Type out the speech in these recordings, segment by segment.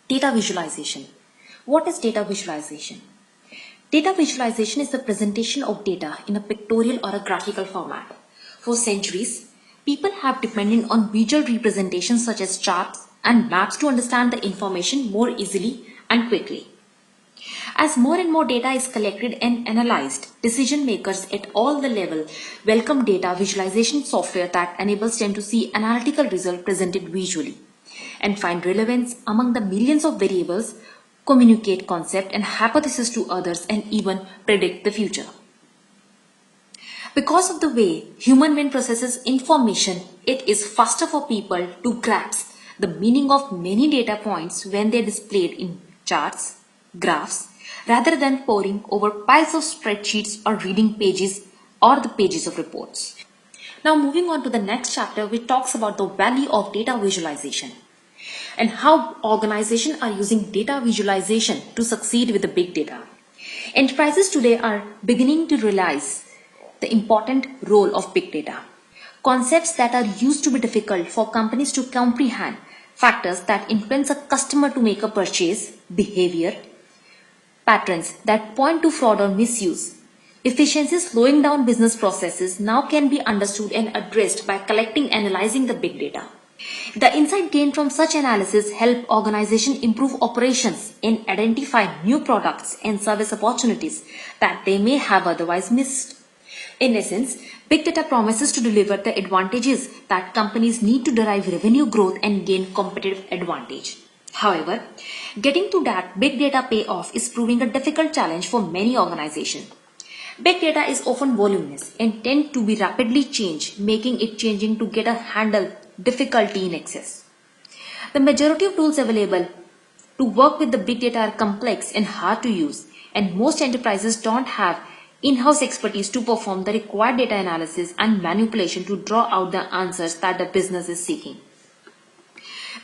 Data visualization. What is data visualization? Data visualization is the presentation of data in a pictorial or a graphical format. For centuries, people have depended on visual representations such as charts and maps to understand the information more easily and quickly. As more and more data is collected and analyzed, decision makers at all the levels welcome data visualization software that enables them to see analytical results presented visually and find relevance among the millions of variables, communicate concept and hypothesis to others, and even predict the future. Because of the way human brain processes information, it is faster for people to grasp the meaning of many data points when they are displayed in charts, graphs, rather than poring over piles of spreadsheets or reading pages or the pages of reports. Now moving on to the next chapter, which talks about the value of data visualization and how organizations are using data visualization to succeed with the big data. Enterprises today are beginning to realize the important role of big data. Concepts that are used to be difficult for companies to comprehend, factors that influence a customer to make a purchase, behavior, patterns that point to fraud or misuse, efficiencies slowing down business processes now can be understood and addressed by collecting and analyzing the big data. The insight gained from such analysis help organizations improve operations and identify new products and service opportunities that they may have otherwise missed. In essence, big data promises to deliver the advantages that companies need to derive revenue growth and gain competitive advantage. However, getting to that big data payoff is proving a difficult challenge for many organizations. Big data is often voluminous and tend to be rapidly changed, making it changing to get a handle difficulty in access. The majority of tools available to work with the big data are complex and hard to use, and most enterprises don't have in-house expertise to perform the required data analysis and manipulation to draw out the answers that the business is seeking.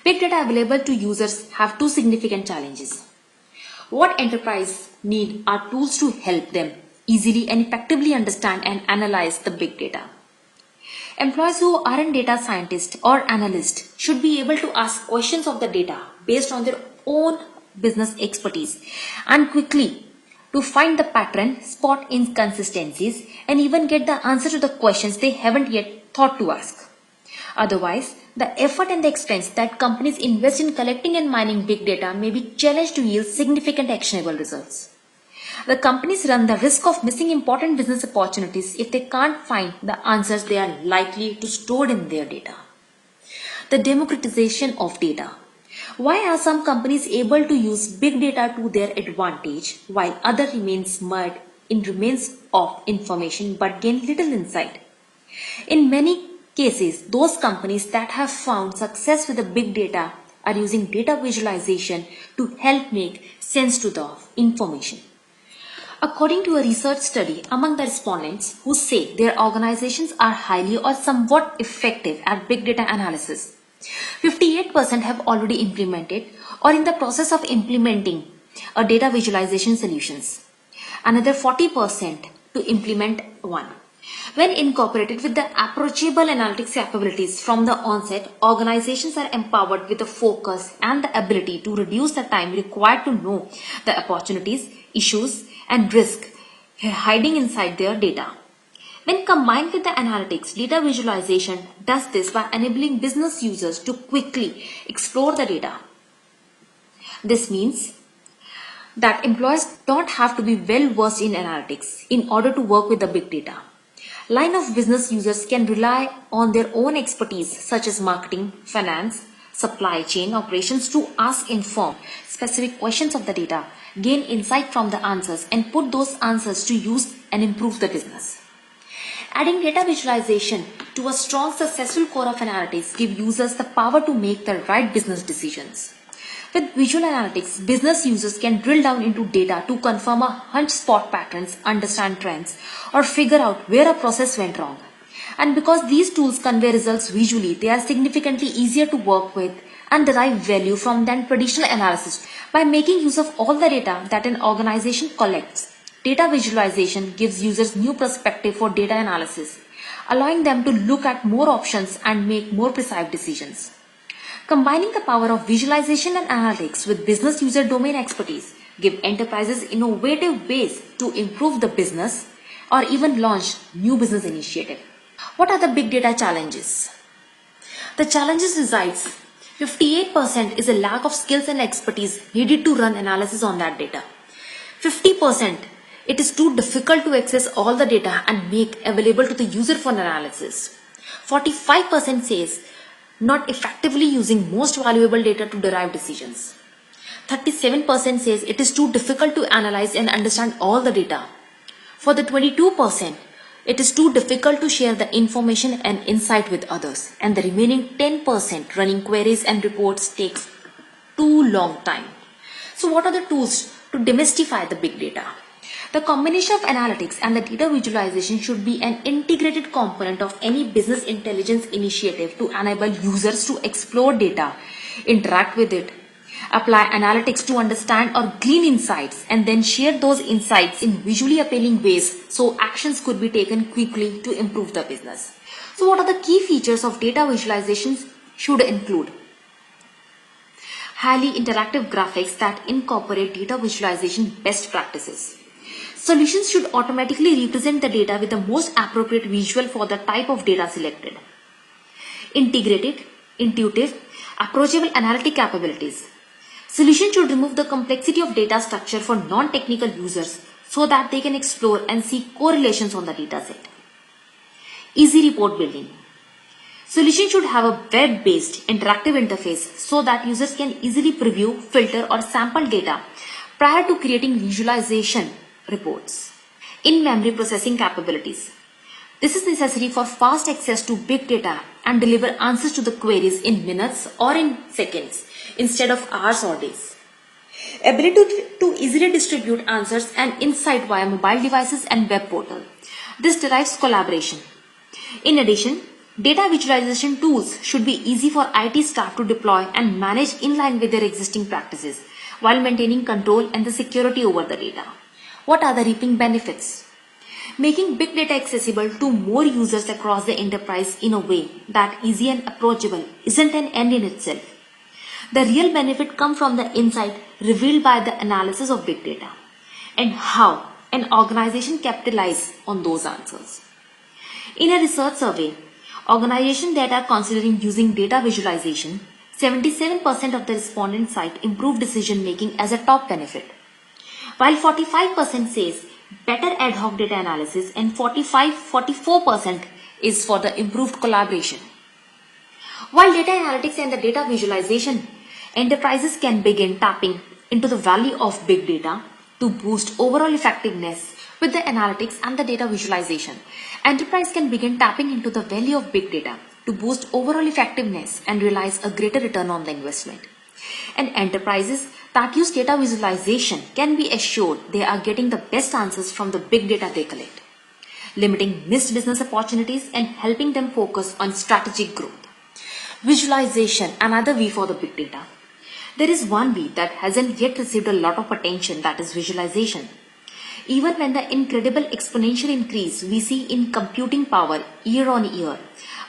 Big data available to users have two significant challenges. What enterprises need are tools to help them easily and effectively understand and analyze the big data. Employees who aren't data scientists or analysts should be able to ask questions of the data based on their own business expertise and quickly to find the pattern, spot inconsistencies, and even get the answer to the questions they haven't yet thought to ask. Otherwise, the effort and the expense that companies invest in collecting and mining big data may be challenged to yield significant actionable results. The companies run the risk of missing important business opportunities if they can't find the answers they are likely to store in their data. The democratization of data. Why are some companies able to use big data to their advantage while others remains mired in remains of information but gain little insight? In many cases, those companies that have found success with the big data are using data visualization to help make sense to the information. According to a research study among the respondents who say their organizations are highly or somewhat effective at big data analysis, 58% have already implemented or in the process of implementing a data visualization solutions. Another 40% to implement one. When incorporated with the approachable analytics capabilities from the onset, organizations are empowered with the focus and the ability to reduce the time required to know the opportunities, issues, and risk hiding inside their data. When combined with the analytics, data visualization does this by enabling business users to quickly explore the data. This means that employees don't have to be well versed in analytics in order to work with the big data. Line of business users can rely on their own expertise such as marketing, finance, supply chain operations to ask informed, specific questions of the data, gain insight from the answers, and put those answers to use and improve the business. Adding data visualization to a strong, successful core of analytics gives users the power to make the right business decisions. With visual analytics, business users can drill down into data to confirm a hunch, spot patterns, understand trends, or figure out where a process went wrong. And because these tools convey results visually, they are significantly easier to work with and derive value from than traditional analysis. By making use of all the data that an organization collects, data visualization gives users new perspective for data analysis, allowing them to look at more options and make more precise decisions. Combining the power of visualization and analytics with business user domain expertise give enterprises innovative ways to improve the business or even launch new business initiative. What are the big data challenges? The challenges resides 58% is a lack of skills and expertise needed to run analysis on that data. 50% it is too difficult to access all the data and make available to the user for analysis. 45% says not effectively using most valuable data to derive decisions. 37% says it is too difficult to analyze and understand all the data. For the 22%, it is too difficult to share the information and insight with others, and the remaining 10% running queries and reports takes too long time. So what are the tools to demystify the big data? The combination of analytics and the data visualization should be an integrated component of any business intelligence initiative to enable users to explore data, interact with it, apply analytics to understand or glean insights, and then share those insights in visually appealing ways so actions could be taken quickly to improve the business. So what are the key features of data visualizations should include? Highly interactive graphics that incorporate data visualization best practices. Solutions should automatically represent the data with the most appropriate visual for the type of data selected. Integrated, intuitive, approachable analytic capabilities. Solution should remove the complexity of data structure for non-technical users so that they can explore and see correlations on the dataset. Easy report building. Solution should have a web-based interactive interface so that users can easily preview, filter or sample data prior to creating visualization reports. In-memory processing capabilities. This is necessary for fast access to big data and deliver answers to the queries in minutes or in seconds instead of hours or days. Ability to easily distribute answers and insight via mobile devices and web portal. This derives collaboration. In addition, data visualization tools should be easy for IT staff to deploy and manage in line with their existing practices while maintaining control and the security over the data. What are the reaping benefits? Making big data accessible to more users across the enterprise in a way that easy and approachable isn't an end in itself. The real benefit comes from the insight revealed by the analysis of big data and how an organization capitalizes on those answers. In a research survey, organizations that are considering using data visualization, 77% of the respondents cite improved decision making as a top benefit, while 45% says better ad hoc data analysis and 44% is for the improved collaboration. While data analytics and the data visualization, enterprises can begin tapping into the value of big data to boost overall effectiveness with the analytics and the data visualization. Enterprise can begin tapping into the value of big data to boost overall effectiveness and realize a greater return on the investment. And enterprises that use data visualization can be assured they are getting the best answers from the big data they collect, limiting missed business opportunities and helping them focus on strategic growth. Visualization, another V for the big data. There is one V that hasn't yet received a lot of attention, that is visualization. Even when the incredible exponential increase we see in computing power year on year,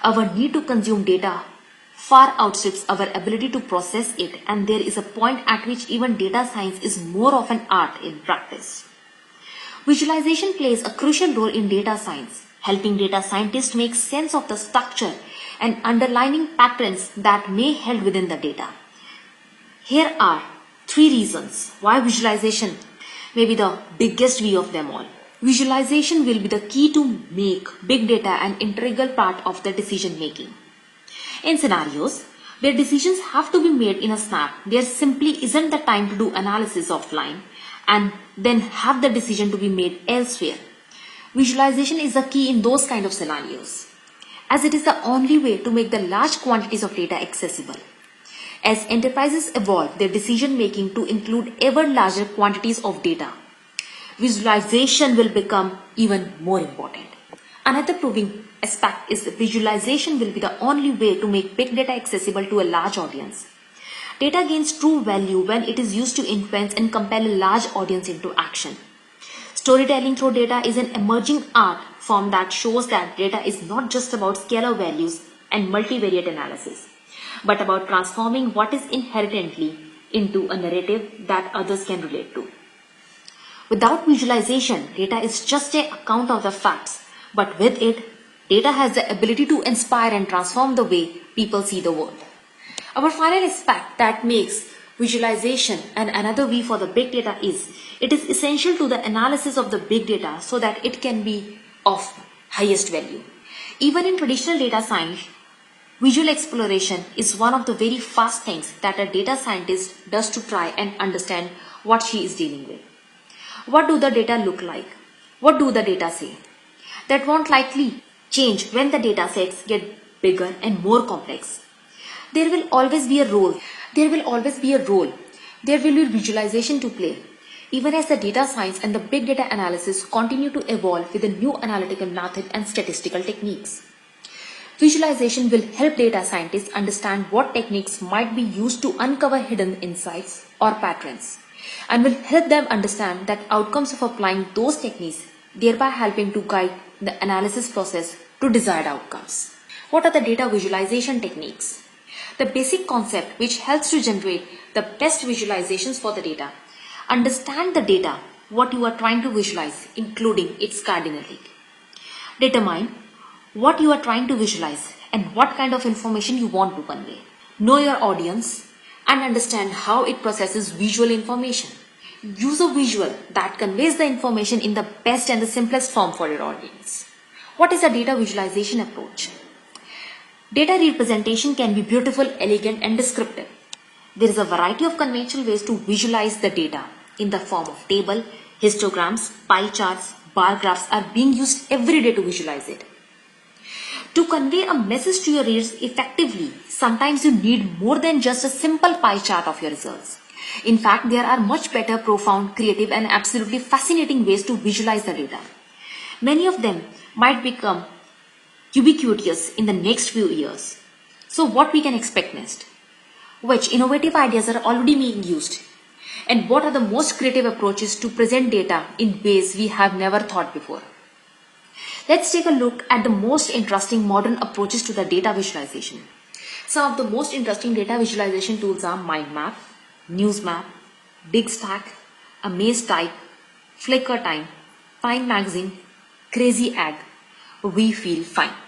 our need to consume data far outstrips our ability to process it, and there is a point at which even data science is more of an art in practice. Visualization plays a crucial role in data science, helping data scientists make sense of the structure and underlying patterns that may be held within the data. Here are 3 reasons why visualization may be the biggest V of them all. Visualization will be the key to make big data an integral part of the decision making. In scenarios where decisions have to be made in a snap, there simply isn't the time to do analysis offline and then have the decision to be made elsewhere. Visualization is the key in those kind of scenarios, as it is the only way to make the large quantities of data accessible. As enterprises evolve their decision making to include ever larger quantities of data, visualization will become even more important. Another proving aspect is that visualization will be the only way to make big data accessible to a large audience. Data gains true value when it is used to influence and compel a large audience into action. Storytelling through data is an emerging art form that shows that data is not just about scalar values and multivariate analysis, but about transforming what is inherently into a narrative that others can relate to. Without visualization, data is just an account of the facts, but with it, data has the ability to inspire and transform the way people see the world. Our final aspect that makes visualization and another V for the big data is it is essential to the analysis of the big data so that it can be of highest value. Even in traditional data science, visual exploration is one of the very first things that a data scientist does to try and understand what she is dealing with. What do the data look like? What do the data say? That won't likely change when the data sets get bigger and more complex. There will always be a role. There will be visualization to play. Even as the data science and the big data analysis continue to evolve with a new analytical method and statistical techniques. Visualization will help data scientists understand what techniques might be used to uncover hidden insights or patterns, and will help them understand the outcomes of applying those techniques, thereby helping to guide the analysis process to desired outcomes. What are the data visualization techniques? The basic concept which helps to generate the best visualizations for the data. Understand the data, what you are trying to visualize, including its cardinality. Determine what you are trying to visualize and what kind of information you want to convey. Know your audience and understand how it processes visual information. Use a visual that conveys the information in the best and the simplest form for your audience. What is a data visualization approach? Data representation can be beautiful, elegant, and descriptive. There is a variety of conventional ways to visualize the data in the form of table, histograms, pie charts, bar graphs are being used every day to visualize it. To convey a message to your readers effectively, sometimes you need more than just a simple pie chart of your results. In fact, there are much better, profound, creative, and absolutely fascinating ways to visualize the data. Many of them might become ubiquitous in the next few years. So what we can expect next? Which innovative ideas are already being used? And what are the most creative approaches to present data in ways we have never thought before? Let's take a look at the most interesting modern approaches to the data visualization. Some of the most interesting data visualization tools are MindMap, NewsMap, BigStack, AmazeType, FlickerTime, Time Magazine, Crazy Egg, We Feel Fine.